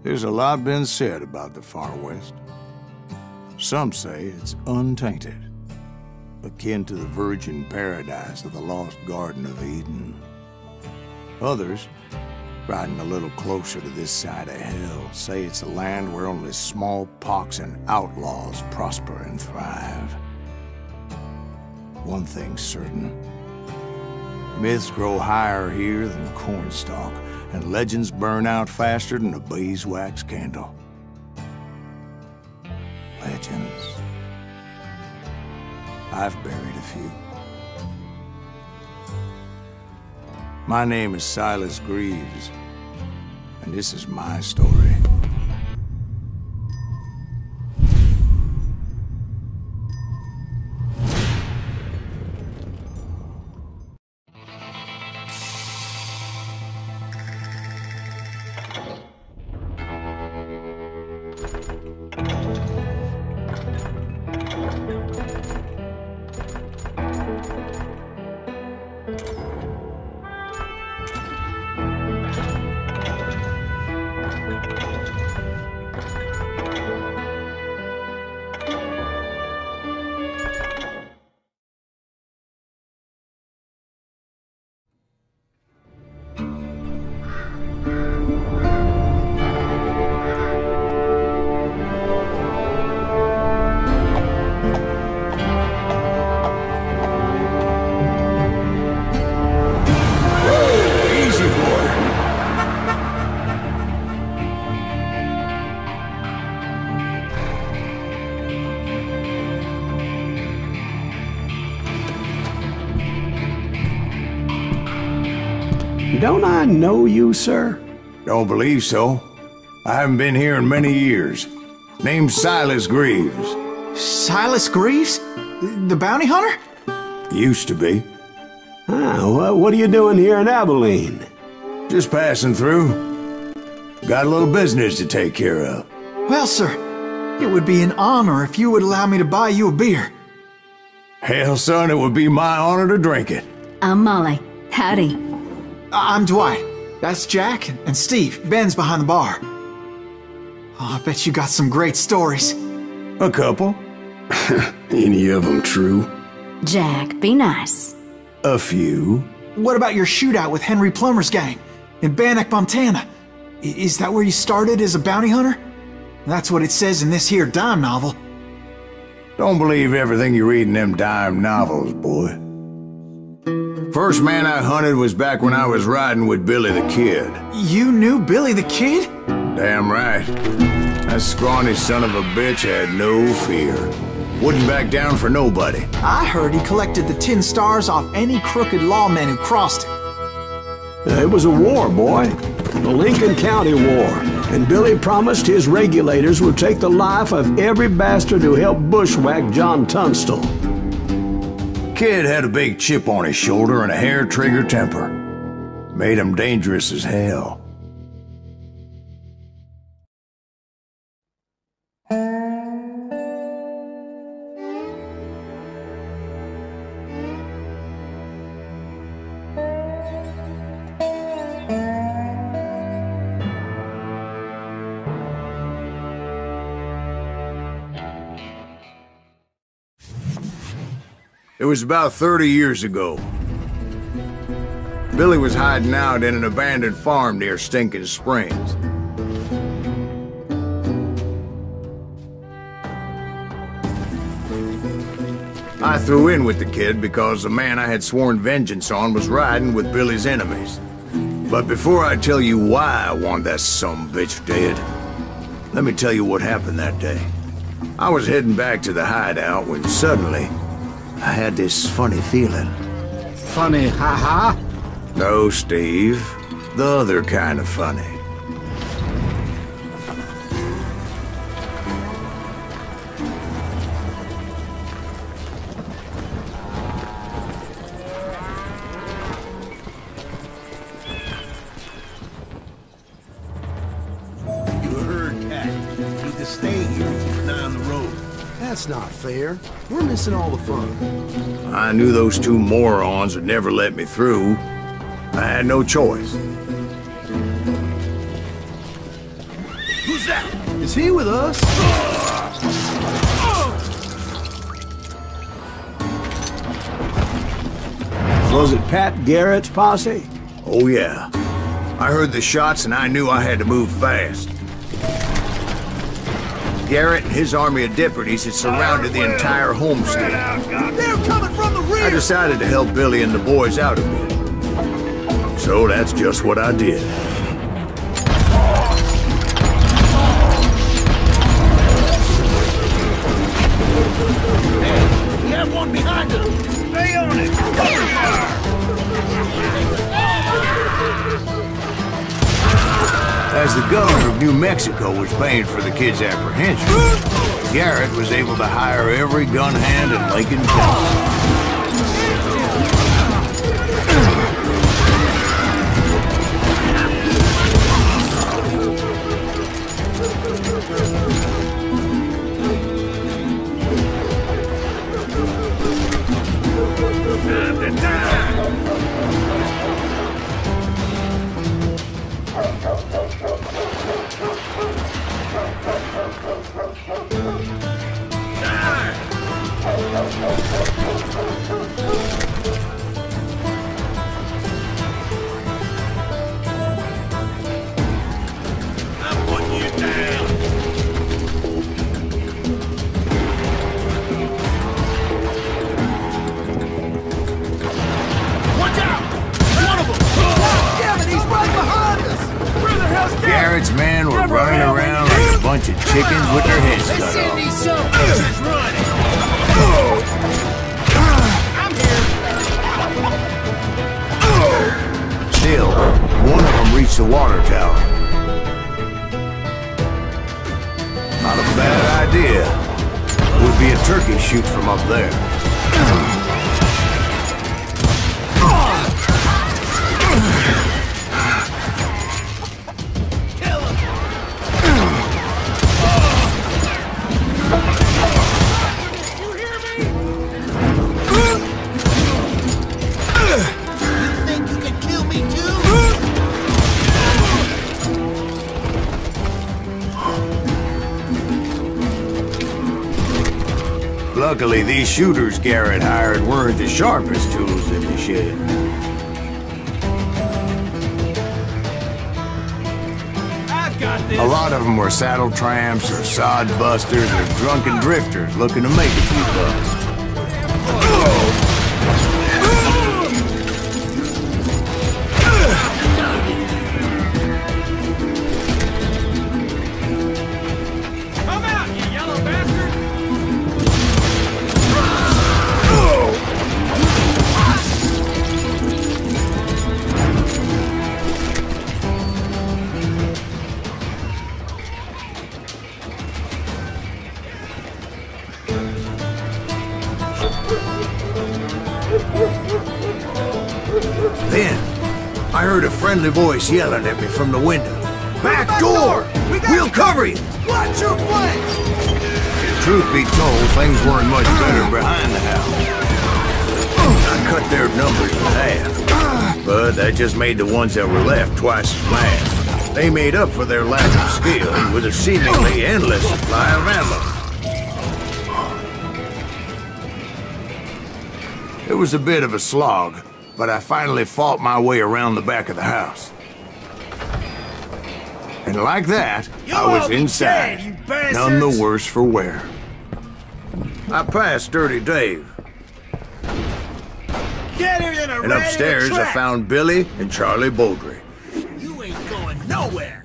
There's a lot been said about the Far West. Some say it's untainted, akin to the virgin paradise of the lost Garden of Eden. Others, riding a little closer to this side of hell, say it's a land where only smallpox and outlaws prosper and thrive. One thing's certain. Myths grow higher here than cornstalk, and legends burn out faster than a beeswax candle. Legends. I've buried a few. My name is Silas Greaves, and this is my story. Don't I know you, sir? Don't believe so. I haven't been here in many years. Name's Silas Greaves. Silas Greaves? The bounty hunter? Used to be. Well, what are you doing here in Abilene? Just passing through. Got a little business to take care of. Well, sir, it would be an honor if you would allow me to buy you a beer. Hell, son, it would be my honor to drink it. I'm Molly. Howdy. I'm Dwight. That's Jack and Steve. Ben's behind the bar. Oh, I bet you got some great stories. A couple. Any of them true? Jack, be nice. A few. What about your shootout with Henry Plummer's gang in Bannock, Montana? Is that where you started as a bounty hunter? That's what it says in this here dime novel. Don't believe everything you read in them dime novels, boy. First man I hunted was back when I was riding with Billy the Kid. You knew Billy the Kid? Damn right. That scrawny son of a bitch had no fear. Wouldn't back down for nobody. I heard he collected the 10 stars off any crooked lawmen who crossed it. It was a war, boy. The Lincoln County War. And Billy promised his regulators would take the life of every bastard who helped bushwhack John Tunstall. Kid had a big chip on his shoulder and a hair-trigger temper. Made him dangerous as hell. It was about 30 years ago. Billy was hiding out in an abandoned farm near Stinking Springs. I threw in with the kid because the man I had sworn vengeance on was riding with Billy's enemies. But before I tell you why I want that sumbitch dead, let me tell you what happened that day. I was heading back to the hideout when suddenly I had this funny feeling. Funny, ha-ha? No, Steve. The other kind of funny. You heard that. Need to stay here and keep an eye on the road. That's not fair. We're missing all the fun. I knew those two morons would never let me through. I had no choice. Who's that? Is he with us? Was it Pat Garrett's posse? Oh, yeah. I heard the shots and I knew I had to move fast. Garrett and his army of deputies had surrounded the entire homestead. They're coming from the rear! I decided to help Billy and the boys out a bit. So that's just what I did. We have one behind us! Stay on it! As the governor of New Mexico was paying for the kids' apprehension, Garrett was able to hire every gun hand in Lincoln County. I'm putting you down! Watch out! One of them! Damn it, he's right behind us! Where the hell's Garrett's men were running around like a bunch of chickens with their heads cut off. these sons of bitches running! I'm here! Still, one of them reached the water tower. Not a bad idea. Would be a turkey shoot from up there. Kill him! You hear me? You think you can kill me too? Luckily, these shooters Garrett hired weren't the sharpest tools in the shed. I've got this! A lot of them were saddle tramps or sod busters or drunken drifters looking to make a few bucks. Come out, you yellow bastard! Then, I heard a friendly voice yelling at me from the window. Back door! We'll cover you! Watch your flank! Truth be told, things weren't much better behind the house. I cut their numbers in half, but that just made the ones that were left twice as mad. They made up for their lack of skill with a seemingly endless supply of ammo. It was a bit of a slog, but I finally fought my way around the back of the house. And like that, I was inside, none the worse for wear. I passed Dirty Dave, Get her in a and upstairs I found Billy and Charlie Beaudry. You ain't going nowhere!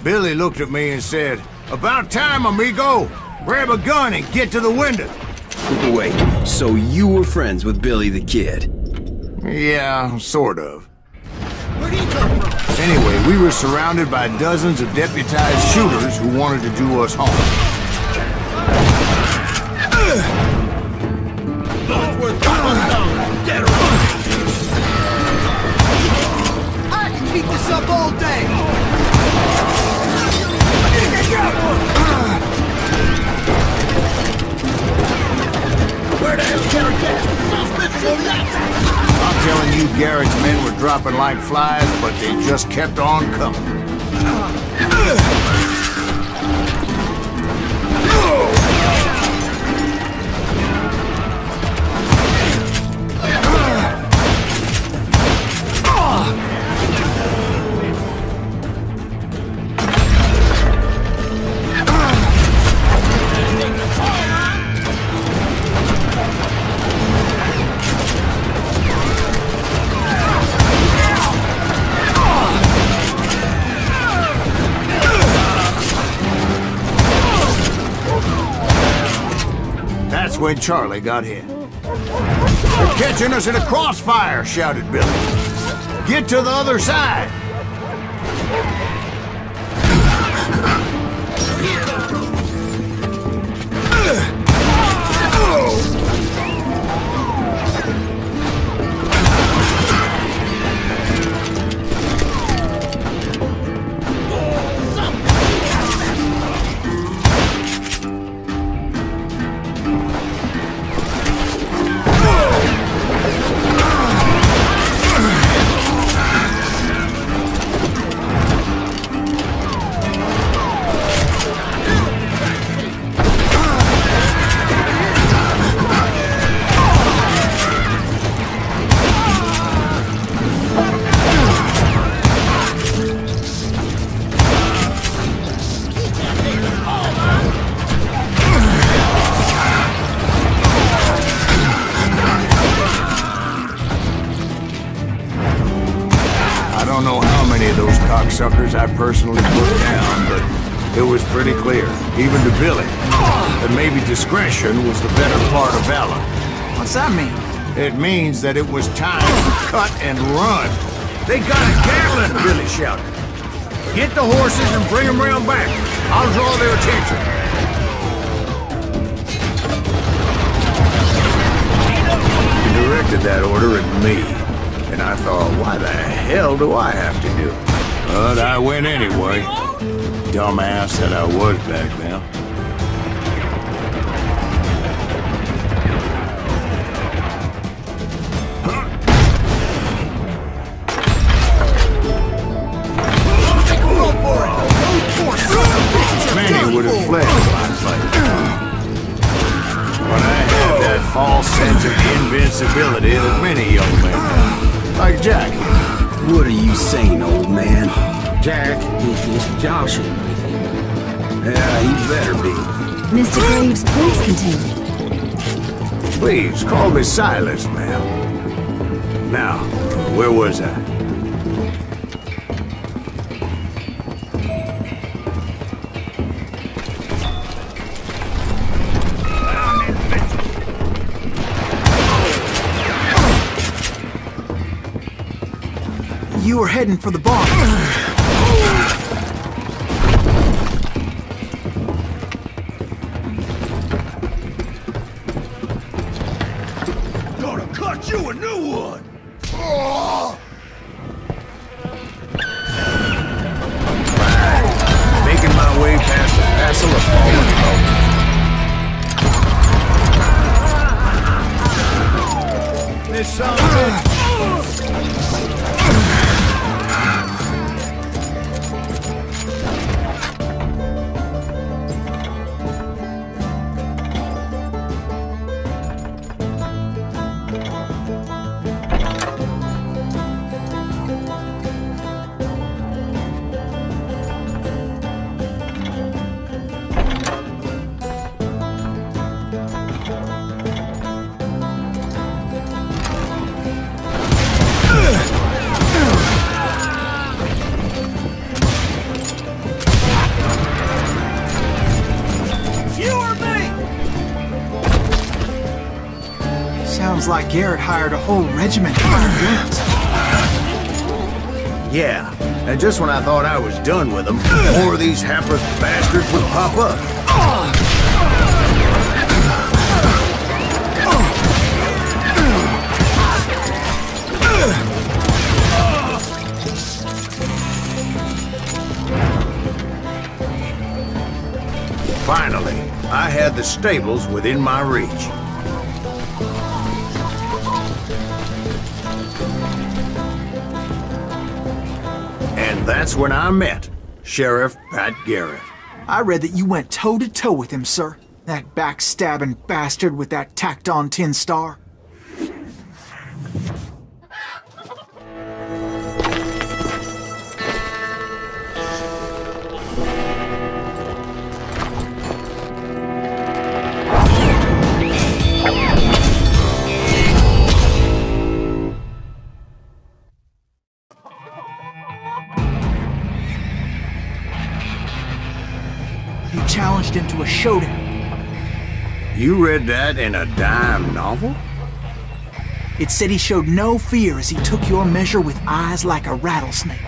Billy looked at me and said, "About time, amigo! Grab a gun and get to the window." Wait, so you were friends with Billy the Kid? Yeah, sort of. Where'd he come from? Anyway, we were surrounded by dozens of deputized shooters who wanted to do us harm. Both worth $1,000, dead or alive. I can keep this up all day! dropping like flies, but they just kept on coming. When Charlie got hit. "They're catching us in a crossfire," shouted Billy. "Get to the other side!" Suckers I personally put down, but it was pretty clear, even to Billy, that maybe discretion was the better part of valor. What's that mean? It means that it was time to cut and run. "They got a Gatling!" Billy shouted. "Get the horses and bring them round back. I'll draw their attention." He directed that order at me, and I thought, why the hell do I have to do it? But I went anyway. Dumbass that I was back then. Many would have fled my fight. But I had that false sense of invincibility that many young men have. Like Jack. What are you saying, old man? Jack is joshing with you. Yeah, he better be. Mr. Graves, please continue. Please, call me Silas, ma'am. Now, where was I? You were heading for the bar. Gonna cut you a new one! Making my way past the castle of fallen smoke. This son of a bitch. Sounds like Garrett hired a whole regiment of guns. Yeah, and just when I thought I was done with them, more of these hapless bastards would pop up. Finally, I had the stables within my reach. That's when I met Sheriff Pat Garrett. I read that you went toe-to-toe with him, sir. That backstabbing bastard with that tacked-on tin star. You challenged him to a showdown. You read that in a dime novel? It said he showed no fear as he took your measure with eyes like a rattlesnake.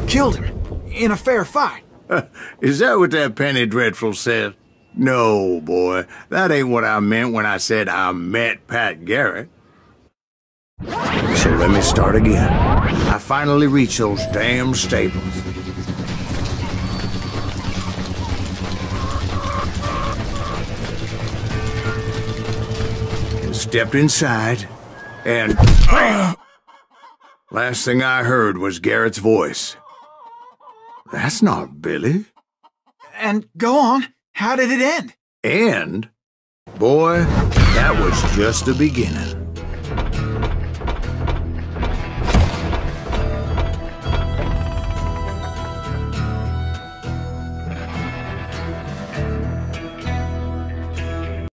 Killed him in a fair fight. Is that what that penny dreadful said? No, boy. That ain't what I meant when I said I met Pat Garrett. So let me start again. I finally reached those damn stables. And stepped inside, and last thing I heard was Garrett's voice. That's not Billy. And go on. How did it end? End? Boy, that was just the beginning.